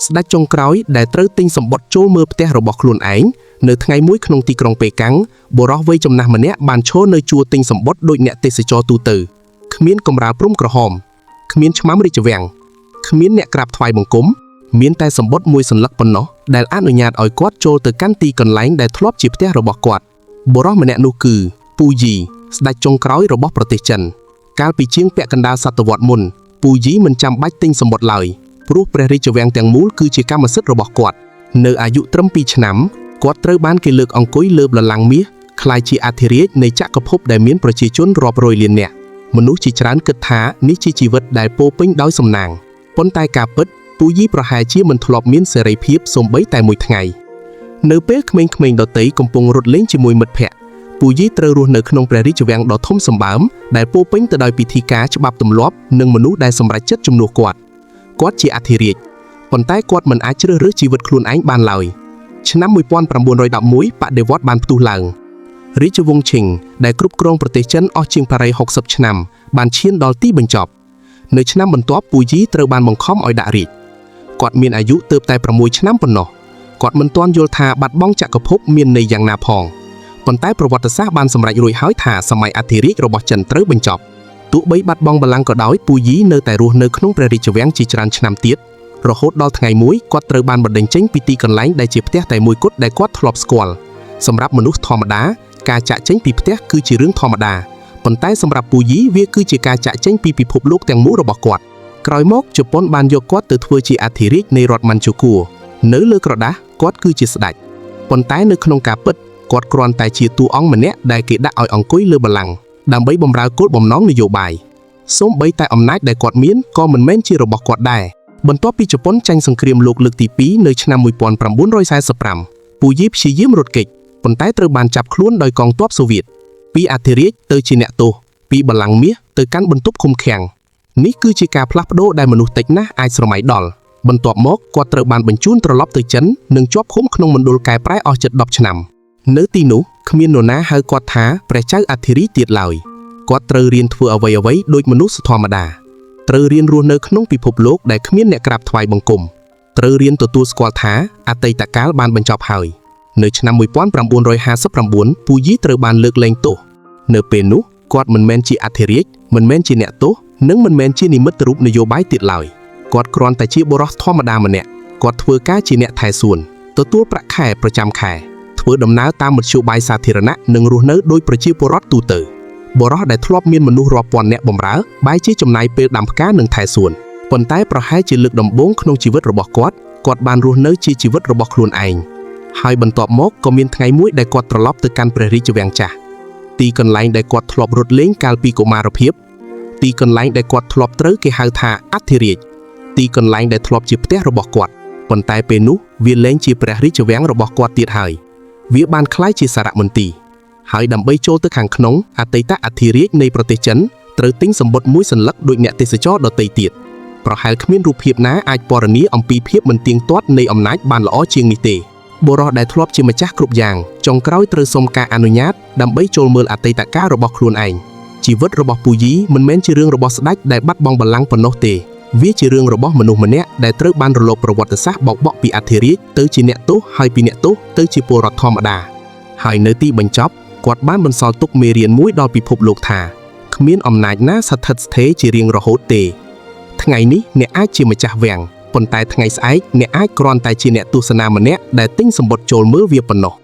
ស្ដេចចុងក្រោយដែលត្រូវទិញសម្បត្តិចូលមើលផ្ទះរបស់ខ្លួនឯងនៅថ្ងៃមួយក្នុងទីក្រុងប៉េកាំងបុរសវ័យចំណាស់ម្នាក់បានឈរនៅជួរទិញសម្បត្តិដូចអ្នកទេសចរទូទៅគ្មានកម្រាលព្រំក្រហមគ្មានឆ្មាំរាជវាំងគ្មានអ្នកក្រាបថ្វាយបង្គំមានតែសម្បត្តិមួយសន្លឹកប៉ុណ្ណោះដែលអនុញ្ញាតឲ្យគាត់ចូលទៅកាន់ទីកន្លែងដែលធ្លាប់ជាផ្ទះរបស់គាត់បុរសម្នាក់នោះគឺពូយីស្ដេចចុងក្រោយរបស់ប្រទេសចិនកាលពីជាងពាក់កណ្ដាលសតវត្សមុនពូយីមិនចាំបាច់ទិញសម្បត្តិឡើយព្រោះព្រះរាជវាំងទាំងមូលគឺជាកម្មសិទ្ធិរបស់គាត់នៅអាយុត្រឹម2ឆ្នាំគាត់ត្រូវបានគេលើកអង្គុយលើបល្ល័ង្កមាសក្លាយជាអធិរាជនៃចក្រភពដែលមានប្រជាជនរាប់រយលាននាក់មនុស្សជាច្រើនគិតថានេះជាជីវិតដែលពោពេញដោយសំណាងប៉ុន្តែការពិតពូយីប្រហែលជាមិនធ្លាប់មានសេរីភាពសូម្បីតែមួយថ្ងៃនៅពេលក្មេងៗដទៃកំពុងរត់លេងជាមួយមិត្តភ័ក្តិពូយីត្រូវរស់នៅក្នុងព្រះរាជវាំងដ៏ធំសម្បើមដែលពោពេញទៅដោយពិធីការច្បាប់ទម្លាប់និងមនុស្សដែលសម្រេចចិត្តជំនួសគាត់ជាអធិរាជប៉ុន្តែគាត់មិនអាចជ្រើសរើសជីវិតខ្លួនឯងបានឡើយឆ្នាំ1911បដិវត្តន៍បានផ្ទុះឡើងរាជវង្សឈិងដែលគ្រប់គ្រងប្រទេសចិនអស់ជាង860ឆ្នាំបានឈានដល់ទីបញ្ចប់នៅឆ្នាំបន្ទាប់ពូយីត្រូវបានបង្ខំឲ្យដាក់រាជគាត់មានអាយុទើបតែ6ឆ្នាំប៉ុណ្ណោះគាត់មិនទាន់យល់ថាបាត់បង់ចក្រភពមានន័យយ៉ាងណាផងប៉ុន្តែប្រវត្តិសាស្ត្របានសម្រេចរួចហើយថាសម័យអធិរាជរបស់ចិនត្រូវបញ្ចប់ទោះបីបាត់បង់បល្ល័ង្កក៏ដោយពូយីនៅតែរស់នៅក្នុងព្រះរាជវាំងជាច្រើនឆ្នាំទៀតរហូតដល់ថ្ងៃមួយគាត់ត្រូវបានបណ្តេញចេញពីទីកន្លែងដែលជាផ្ទះតែមួយគត់ដែលគាត់ធ្លាប់ស្គាល់សម្រាប់មនុស្សធម្មតាការចាក់ចេញពីផ្ទះគឺជារឿងធម្មតាប៉ុន្តែសម្រាប់ពូយីវាគឺជាការចាក់ចេញពីពិភពលោកទាំងមូលរបស់គាត់ក្រោយមកជប៉ុនបានយកគាត់ទៅធ្វើជាអធិរាជនៃរដ្ឋម៉ាន់ជូគួរនៅលើក្រដាសគាត់គឺជាស្ដេចប៉ុន្តែនៅក្នុងការពិតគាត់គ្រាន់តែជាតួអង្គម្នាក់ដែលគេដាក់ឲ្យអង្គុយលើបល្ល័ង្កដើម្បីបម្រើគោលបំណងនយោបាយសូម្បីតែអំណាចដែលគាត់មានក៏មិនមែនជារបស់គាត់ដែរបន្ទាប់ពីជប៉ុនចាញ់សង្គ្រាមលោកលើកទី2នៅឆ្នាំ1945ពូយីព្យាយាមរត់គេចប៉ុន្តែត្រូវបានចាប់ខ្លួនដោយកងទ័ពសូវៀតពីអធិរាជទៅជាអ្នកទោសពីបល្ល័ង្កមាសទៅកាន់បន្ទប់ឃុំឃាំងនេះគឺជាការផ្លាស់ប្ដូរដែលមនុស្សតិចណាស់អាចស្រមៃដល់បន្ទាប់មកគាត់ត្រូវបានបញ្ជូនត្រឡប់ទៅចិននិងជាប់ឃុំក្នុងមណ្ឌលកែប្រែអស់ជិត10ឆ្នាំនៅទីនោះគ្មាននរណាហៅគាត់ថាព្រះចៅអធិរាជទៀតឡើយគាត់ត្រូវរៀនធ្វើអ្វីៗដូចមនុស្សធម្មតាត្រូវរៀនរស់នៅក្នុងពិភពលោកដែលគ្មានអ្នកក្រាបថ្វាយបង្គំត្រូវរៀនទទួលស្គាល់ថាអតីតកាលបានបញ្ចប់ហើយនៅឆ្នាំ1959ពូយីត្រូវបានលើកលែងទោសនៅពេលនោះគាត់មិនមែនជាអធិរាជមិនមែនជាអ្នកទោសនិងមិនមែនជានិមិត្តរូបនយោបាយទៀតឡើយគាត់គ្រាន់តែជាបុរសធម្មតាម្នាក់គាត់ធ្វើការជាអ្នកថែសួនទទួលប្រាក់ខែប្រចាំខែធ្វើដំណើរតាមមធ្យោបាយសាធារណៈនិងរស់នៅដោយប្រជាពលរដ្ឋទូទៅបុរសដែលធ្លាប់មានមនុស្សរាប់ពាន់នាក់បម្រើបែរជាចំណាយពេលដាំផ្កានិងថែសួនប៉ុន្តែប្រហែលជាលើកដំបូងក្នុងជីវិតរបស់គាត់បានរស់នៅជាជីវិតរបស់ខ្លួនឯងហើយបន្ទាប់មកក៏មានថ្ងៃមួយដែលគាត់ត្រឡប់ទៅកាន់ព្រះរាជវាំងចាស់ទីកន្លែងដែលគាត់ធ្លាប់រត់លេងកាលពីកុមារភាពទីកន្លែងដែលគាត់ធ្លាប់ត្រូវគេហៅថាអធិរាជទីកន្លែងដែលធ្លាប់ជាផ្ទះរបស់គាត់ប៉ុន្តែពេលនោះវាលែងជាព្រះរាជវាំងរបស់គាត់ទៀតហើយវាបានក្លាយជាសារមន្ទីរហើយដើម្បីចូលទៅខាងក្នុងអតីតអធិរាជនៃប្រទេសចិនត្រូវទិញសម្បត្តិមួយសន្លឹកដូចអ្នកទេសចរដទៃទៀតប្រហែលគ្មានរូបភាពណាអាចពណ៌នាអំពីភាពមិនទៀងទាត់នៃអំណាចបានល្អជាងនេះទេបុរសដែលធ្លាប់ជាម្ចាស់គ្រប់យ៉ាងចុងក្រោយត្រូវសុំការអនុញ្ញាតដើម្បីចូលមើលអតីតកាលរបស់ខ្លួនឯងជីវិតរបស់ពូយីមិនមែនជារឿងរបស់ស្ដេចដែលបាត់បង់បល្ល័ង្កប៉ុណ្ណោះទេវាជារឿងរបស់មនុស្សម្នាក់ដែលត្រូវបានរលកប្រវត្តិសាស្ត្របោកបក់ពីអធិរាជទៅជាអ្នកទោសហើយពីអ្នកទោសទៅជាពលរដ្ឋធម្មតាហើយនៅទីបញ្ចប់គាត់បានបន្សល់ទុកមេរៀនមួយដល់ពិភពលោកថាគ្មានអំណាចណាស្ថិតស្ថេរជារៀងរហូតទេថ្ងៃនេះអ្នកអាចជាម្ចាស់វាំងប៉ុន្តែថ្ងៃស្អែកអ្នកអាចគ្រាន់តែជាអ្នកទស្សនាម្នាក់ដែលទិញសម្បត្តិចូលមើលវាប៉ុណ្ណោះ